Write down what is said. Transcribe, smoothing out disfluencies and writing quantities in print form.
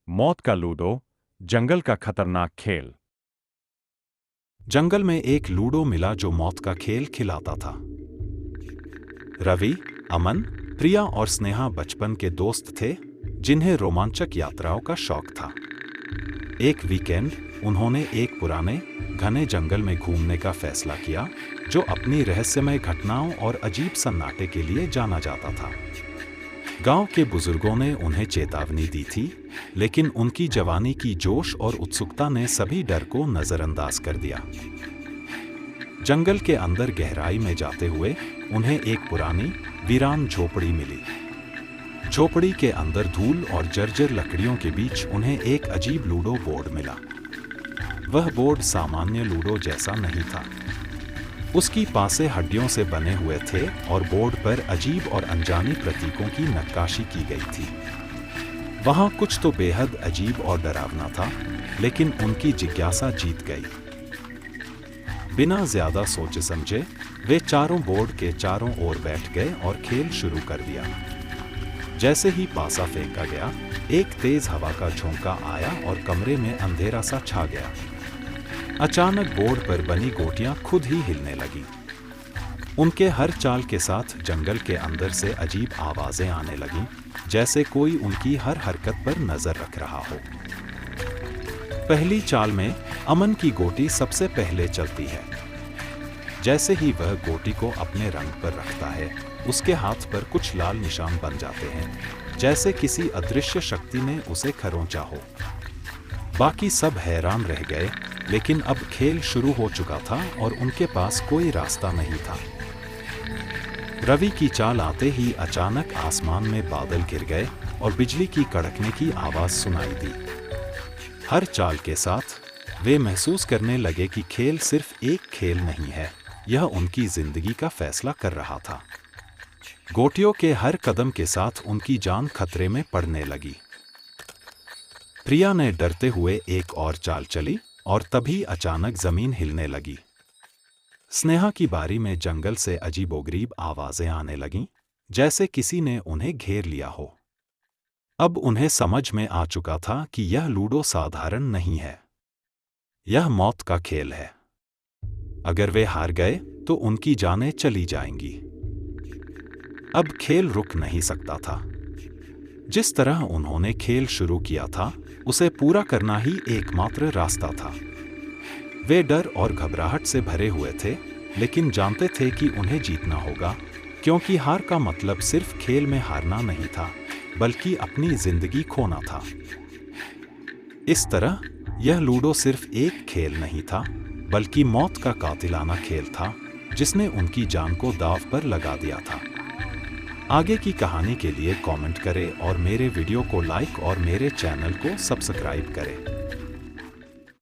मौत का लूडो, जंगल का खतरनाक खेल। जंगल में एक लूडो मिला जो मौत का खेल खिलाता था। रवि, अमन, प्रिया और स्नेहा बचपन के दोस्त थे जिन्हें रोमांचक यात्राओं का शौक था। एक वीकेंड उन्होंने एक पुराने घने जंगल में घूमने का फैसला किया जो अपनी रहस्यमय घटनाओं और अजीब सन्नाटे के लिए जाना जाता था। गांव के बुजुर्गों ने उन्हें चेतावनी दी थी, लेकिन उनकी जवानी की जोश और उत्सुकता ने सभी डर को नजरअंदाज कर दिया। जंगल के अंदर गहराई में जाते हुए उन्हें एक पुरानी वीरान झोपड़ी मिली। झोपड़ी के अंदर धूल और जर्जर लकड़ियों के बीच उन्हें एक अजीब लूडो बोर्ड मिला। वह बोर्ड सामान्य लूडो जैसा नहीं था। उसकी पासे हड्डियों से बने हुए थे और बोर्ड पर अजीब और अनजानी प्रतीकों की नक्काशी की गई थी। वहां कुछ तो बेहद अजीब और डरावना था, लेकिन उनकी जिज्ञासा जीत गई। बिना ज्यादा सोचे समझे वे चारों बोर्ड के चारों ओर बैठ गए और खेल शुरू कर दिया। जैसे ही पासा फेंका गया, एक तेज हवा का झोंका आया और कमरे में अंधेरा सा छा गया। अचानक बोर्ड पर बनी गोटियां खुद ही हिलने लगी। उनके हर चाल के साथ जंगल के अंदर से अजीब आवाजें आने लगीं, जैसे कोई उनकी हर हरकत पर नजर रख रहा हो। पहली चाल में अमन की गोटी सबसे पहले चलती है। जैसे ही वह गोटी को अपने रंग पर रखता है, उसके हाथ पर कुछ लाल निशान बन जाते हैं, जैसे किसी अदृश्य शक्ति ने उसे खरोंचा हो। बाकी सब हैरान रह गए, लेकिन अब खेल शुरू हो चुका था और उनके पास कोई रास्ता नहीं था। रवि की चाल आते ही अचानक आसमान में बादल घिर गए और बिजली की कड़कने की आवाज सुनाई दी। हर चाल के साथ वे महसूस करने लगे कि खेल सिर्फ एक खेल नहीं है, यह उनकी जिंदगी का फैसला कर रहा था। गोटियों के हर कदम के साथ उनकी जान खतरे में पड़ने लगी। प्रिया ने डरते हुए एक और चाल चली और तभी अचानक जमीन हिलने लगी। स्नेहा की बारी में जंगल से अजीबोगरीब आवाजें आने लगीं, जैसे किसी ने उन्हें घेर लिया हो। अब उन्हें समझ में आ चुका था कि यह लूडो साधारण नहीं है, यह मौत का खेल है। अगर वे हार गए तो उनकी जानें चली जाएंगी। अब खेल रुक नहीं सकता था। जिस तरह उन्होंने खेल शुरू किया था, उसे पूरा करना ही एकमात्र रास्ता था। वे डर और घबराहट से भरे हुए थे, लेकिन जानते थे कि उन्हें जीतना होगा, क्योंकि हार का मतलब सिर्फ खेल में हारना नहीं था, बल्कि अपनी जिंदगी खोना था। इस तरह यह लूडो सिर्फ एक खेल नहीं था, बल्कि मौत का कातिलाना खेल था, जिसने उनकी जान को दांव पर लगा दिया था। आगे की कहानी के लिए कमेंट करें और मेरे वीडियो को लाइक और मेरे चैनल को सब्सक्राइब करें।